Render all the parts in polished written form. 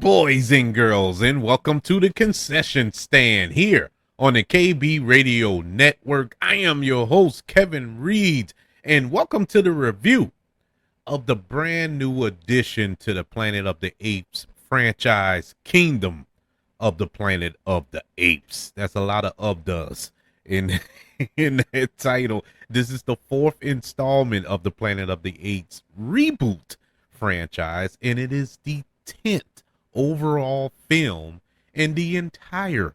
boys and girls, and welcome to the concession stand here on the KB Radio Network. I am your host, Kevin Reed, and welcome to the review of the brand new addition to the Planet of the Apes franchise, Kingdom of the Planet of the Apes. That's a lot of does in in that title. This is the fourth installment of the Planet of the Apes reboot franchise, and it is the 10th overall film in the entire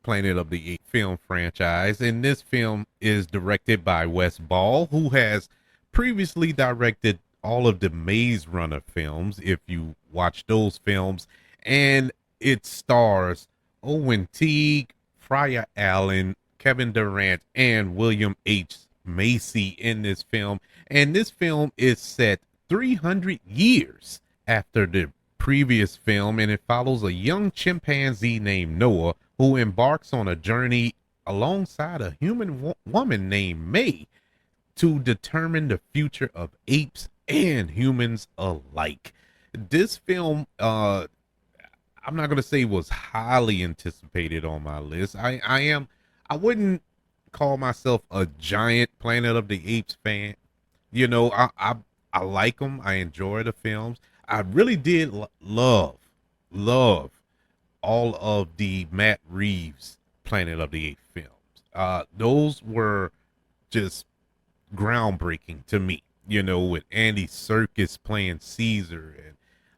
Planet of the Apes film franchise. And this film is directed by Wes Ball, who has previously directed all of the Maze Runner films, if you watch those films. And it stars Owen Teague, Fryer Allen, Kevin Durant, and William H. Macy in this film. And this film is set 300 years after the previous film, and it follows a young chimpanzee named Noah who embarks on a journey alongside a human woman named May to determine the future of apes and humans alike. This film, I'm not gonna say was highly anticipated on my list. I wouldn't call myself a giant Planet of the Apes fan. You know, I like them. I enjoy the films. I really did love all of the Matt Reeves Planet of the Apes films. Those were just groundbreaking to me, you know, with Andy Serkis playing Caesar and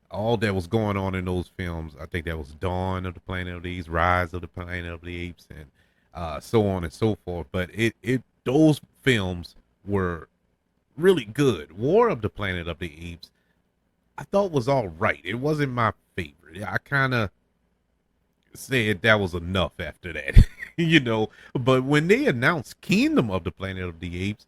all that was going on in those films. I think that was Dawn of the Planet of the Apes, Rise of the Planet of the Apes, and so on and so forth. But those films were really good. War of the Planet of the Apes, I thought was all right. It wasn't my favorite. I kind of said that was enough after that, you know. But when they announced Kingdom of the Planet of the Apes,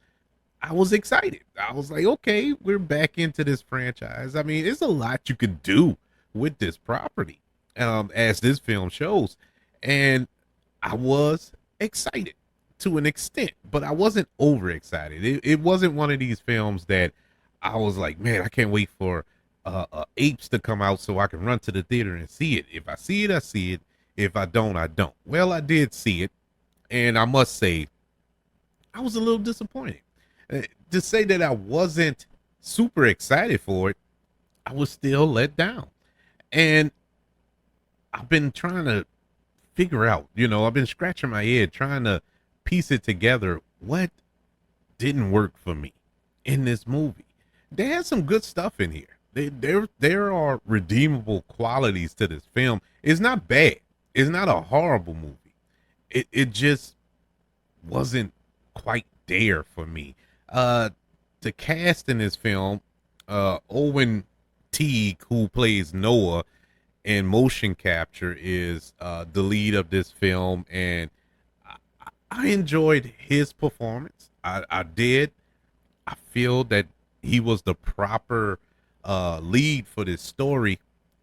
I was excited. I was like, okay, we're back into this franchise. I mean, there's a lot you could do with this property, as this film shows. And I was excited to an extent, but I wasn't overexcited. It wasn't one of these films that I was like, man, I can't wait for Apes to come out so I can run to the theater and see it. If I see it, I see it. If I don't, I don't. Well, I did see it, and I must say, I was a little disappointed. To say that I wasn't super excited for it, I was still let down. And I've been trying to figure out, you know, I've been scratching my head trying to piece it together. What didn't work for me in this movie? There has some good stuff in here. There are redeemable qualities to this film. It's not bad. It's not a horrible movie. It just wasn't quite there for me. The cast in this film, Owen Teague, who plays Noah in motion capture, is the lead of this film, and I enjoyed his performance. I did. I feel that he was the proper lead for this story,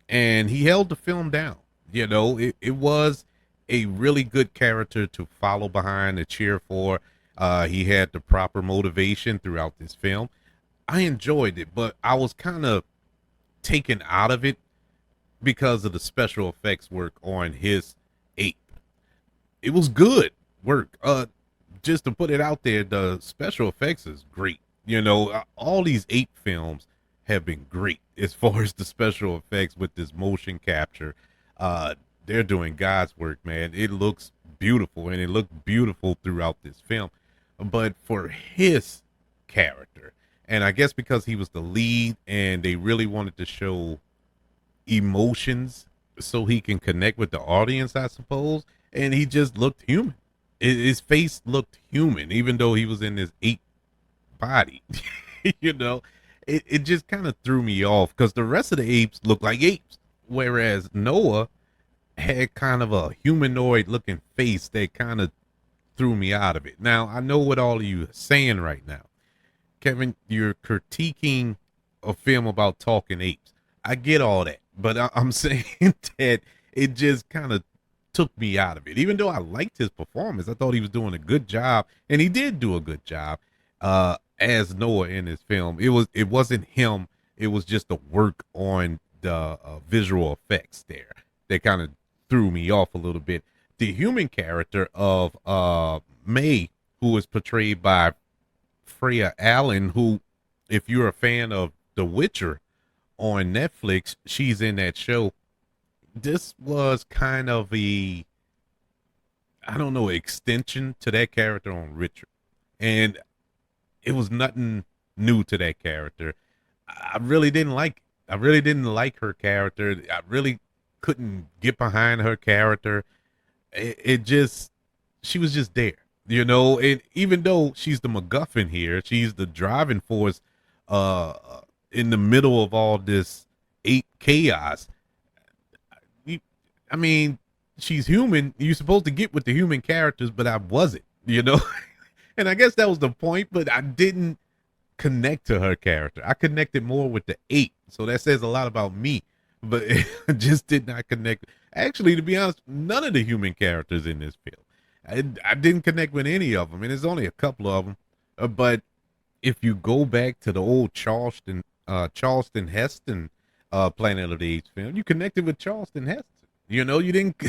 and he held the film down. You know, it was a really good character to follow behind, to cheer for. He had the proper motivation throughout this film. I enjoyed it, but I was kind of taken out of it because of the special effects work on his ape. It was good work. Just to put it out there, the special effects is great. You know, all these ape films have been great as far as the special effects with this motion capture. They're doing God's work, man. It looks beautiful, and it looked beautiful throughout this film. But for his character, and I guess because he was the lead and they really wanted to show emotions so he can connect with the audience, I suppose, and he just looked human. His face looked human, even though he was in this ape body. You know, it just kind of threw me off because the rest of the apes looked like apes, whereas Noah had kind of a humanoid looking face that kind of threw me out of it. Now, I know what all of you are saying right now. Kevin, you're critiquing a film about talking apes. I get all that, but I'm saying that it just kind of took me out of it. Even though I liked his performance, I thought he was doing a good job, and he did do a good job as Noah in his film. It wasn't him. It was just the work on visual effects there that kind of threw me off a little bit. The human character of May, who was portrayed by Freya Allen, who, if you're a fan of The Witcher on Netflix, she's in that show. This was kind of a, I don't know, extension to that character on Richard. And it was nothing new to that character. I really didn't like I really didn't like her character. I really couldn't get behind her character. It just, she was just there, you know. And even though she's the MacGuffin here, she's the driving force in the middle of all this ape chaos. You, I mean, she's human. You're supposed to get with the human characters, but I wasn't, you know. And I guess that was the point, but I didn't connect to her character. I connected more with the ape. So that says a lot about me, but it just did not connect. Actually, to be honest, none of the human characters in this film. I didn't connect with any of them, and there's only a couple of them. But if you go back to the old Charleston Heston Planet of the Apes film, you connected with Charleston Heston. You know, you didn't.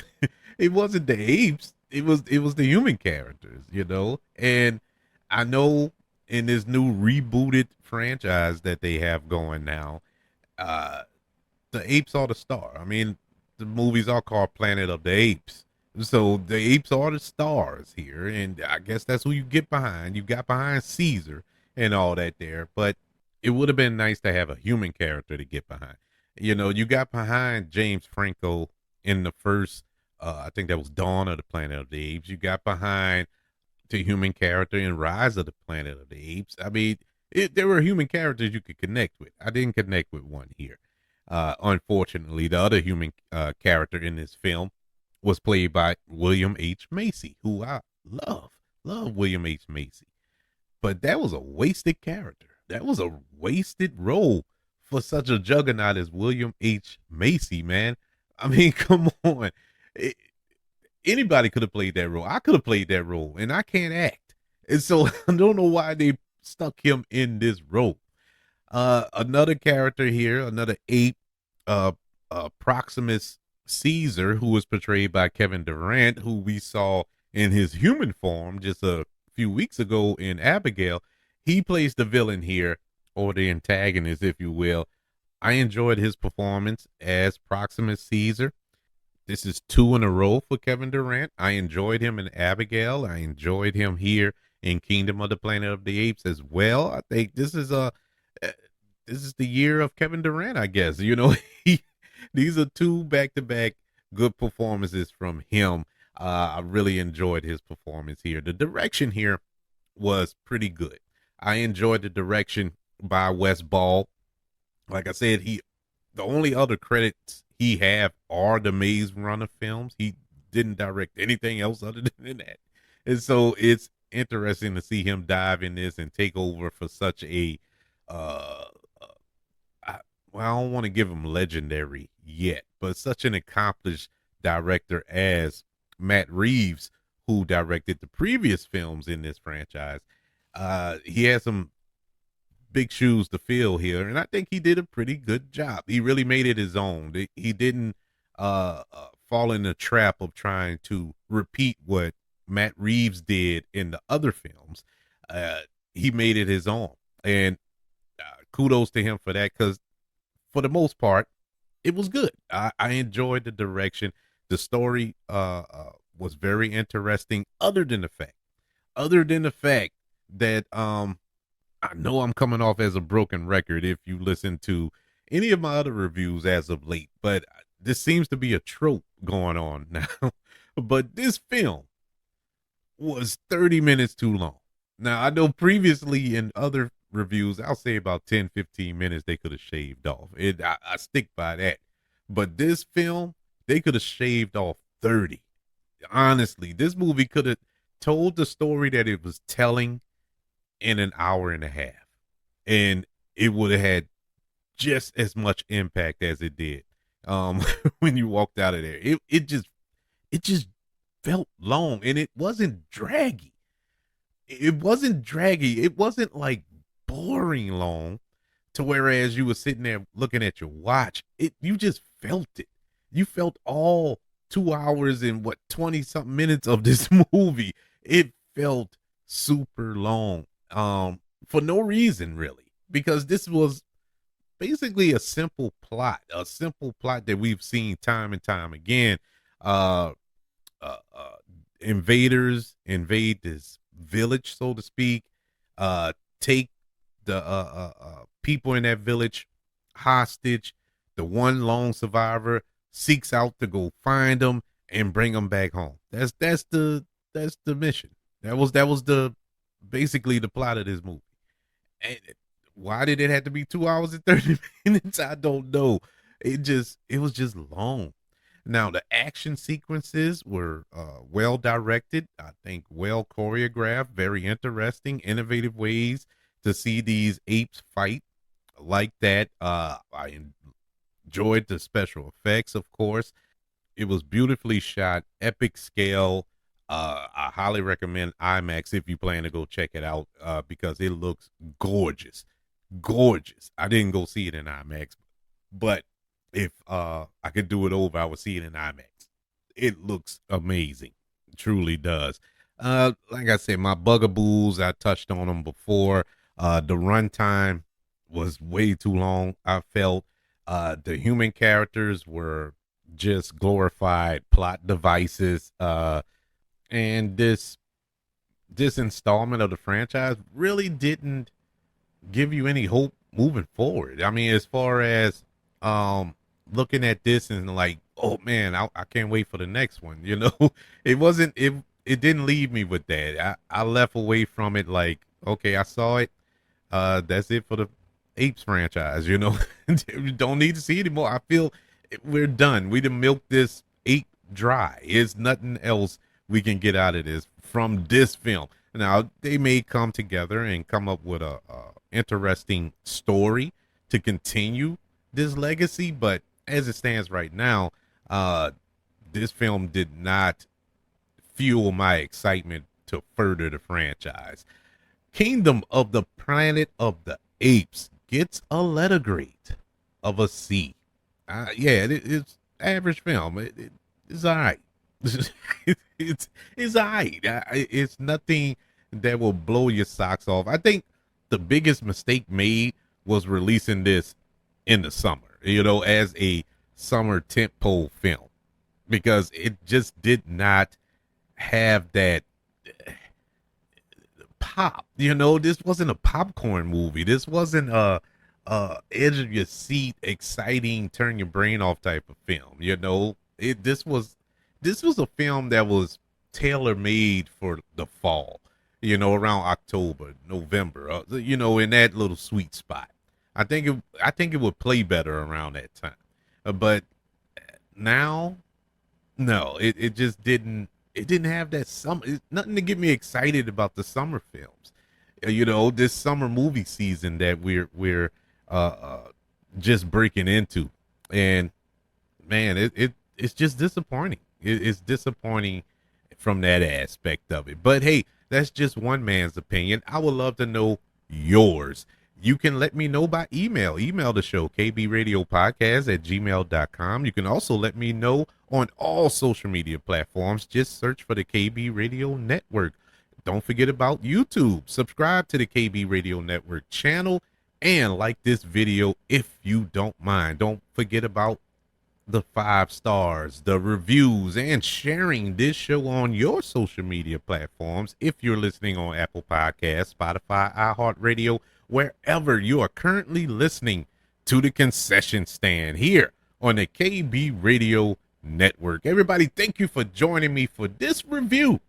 It wasn't the apes. It was the human characters. You know, and I know in this new rebooted franchise that they have going now, uh, the apes are the star. I mean, the movies are called Planet of the Apes. So the apes are the stars here, and I guess that's who you get behind. You got behind Caesar and all that there, but it would have been nice to have a human character to get behind. You know, you got behind James Franco in the first, I think that was Dawn of the Planet of the Apes. You got behind the human character in Rise of the Planet of the Apes. I mean, there were human characters you could connect with. I didn't connect with one here. Unfortunately, the other human character in this film was played by William H. Macy, who I love William H. Macy. But that was a wasted character. That was a wasted role for such a juggernaut as William H. Macy, man. I mean, come on. Anybody could have played that role. I could have played that role, and I can't act. And so I don't know why they stuck him in this role. Another character here, another ape, Proximus Caesar, who was portrayed by Kevin Durant, who we saw in his human form just a few weeks ago in Abigail. He plays the villain here, or the antagonist, if you will. I enjoyed his performance as Proximus Caesar. This is two in a row for Kevin Durant. I enjoyed him in Abigail. I enjoyed him here in Kingdom of the Planet of the Apes as well. I think this is the year of Kevin Durant, I guess. You know, these are two back-to-back good performances from him. I really enjoyed his performance here. The direction here was pretty good. I enjoyed the direction by Wes Ball. Like I said, the only other credits he have are the Maze Runner films. He didn't direct anything else other than that. And so it's interesting to see him dive in this and take over for such a well, I don't want to give him legendary yet, but such an accomplished director as Matt Reeves, who directed the previous films in this franchise. He has some big shoes to fill here, and I think he did a pretty good job. He really made it his own. He didn't fall in the trap of trying to repeat what Matt Reeves did in the other films. He made it his own, and kudos to him for that, because for the most part, it was good. I enjoyed the direction. The story was very interesting, other than the fact that I know I'm coming off as a broken record if you listen to any of my other reviews as of late, but this seems to be a trope going on now. But this film was 30 minutes too long. Now, I know previously in other reviews, I'll say about 10, 15 minutes they could have shaved off. I stick by that. But this film, they could have shaved off 30. Honestly, this movie could have told the story that it was telling in an hour and a half, and it would have had just as much impact as it did when you walked out of there. It just felt long, and it wasn't draggy. It wasn't like boring long to whereas you were sitting there looking at your watch, you just felt it. You felt all 2 hours and what 20 something minutes of this movie. It felt super long. For no reason really, because this was basically a simple plot that we've seen time and time again. Uh, Invaders invade this village, so to speak, take the people in that village hostage. The one lone survivor seeks out to go find them and bring them back home. That's the mission. That was the basically the plot of this movie. And why did it have to be 2 hours and 30 minutes? I don't know. It was just long. Now the action sequences were well directed. I think well choreographed, very interesting, innovative ways to see these apes fight like that. I enjoyed the special effects, of course. It was beautifully shot, epic scale. I highly recommend IMAX if you plan to go check it out because it looks gorgeous. Gorgeous. I didn't go see it in IMAX, but if I could do it over, I would see it in IMAX. It looks amazing. It truly does. Like I said, my bugaboos, I touched on them before. The runtime was way too long, I felt. The human characters were just glorified plot devices. And this installment of the franchise really didn't give you any hope moving forward. I mean, as far as looking at this and like, oh man, I can't wait for the next one. It didn't leave me with that. I left away from it like, okay, I saw it. That's it for the Apes franchise. We don't need to see it anymore. I feel we're done. We done milked this ape dry. There's nothing else we can get out of this from this film. Now they may come together and come up with a interesting story to continue this legacy, but as it stands right now, this film did not fuel my excitement to further the franchise. Kingdom of the Planet of the Apes gets a letter grade of a C. It's average film. It's all right. It's all right. It's nothing that will blow your socks off. I think the biggest mistake made was releasing this in the summer, as a summer tentpole film, because it just did not have that pop. This wasn't a popcorn movie. This wasn't a edge of your seat, exciting, turn your brain off type of film. This was a film that was tailor made for the fall. Around October, November. In that little sweet spot. I think it would play better around that time. But now, no, it just didn't. It didn't have that summer. Nothing to get me excited about the summer films. This summer movie season that we're just breaking into, and man, it's just disappointing. It's disappointing from that aspect of it. But hey, that's just one man's opinion. I would love to know yours. You can let me know by email. Email the show, kbradiopodcast@gmail.com. You can also let me know on all social media platforms. Just search for the KB Radio Network. Don't forget about YouTube. Subscribe to the KB Radio Network channel and like this video if you don't mind. Don't forget about the 5 stars, the reviews, and sharing this show on your social media platforms. If you're listening on Apple Podcasts, Spotify, iHeartRadio, wherever you are currently listening to the concession stand here on the KB Radio Network. Everybody, thank you for joining me for this review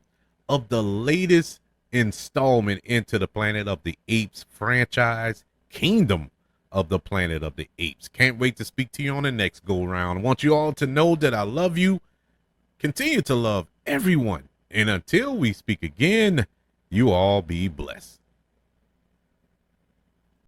of the latest installment into the Planet of the Apes franchise, Kingdom of the Planet of the Apes. Can't wait to speak to you on the next go round. I want you all to know that I love you. Continue to love everyone. And until we speak again, you all be blessed.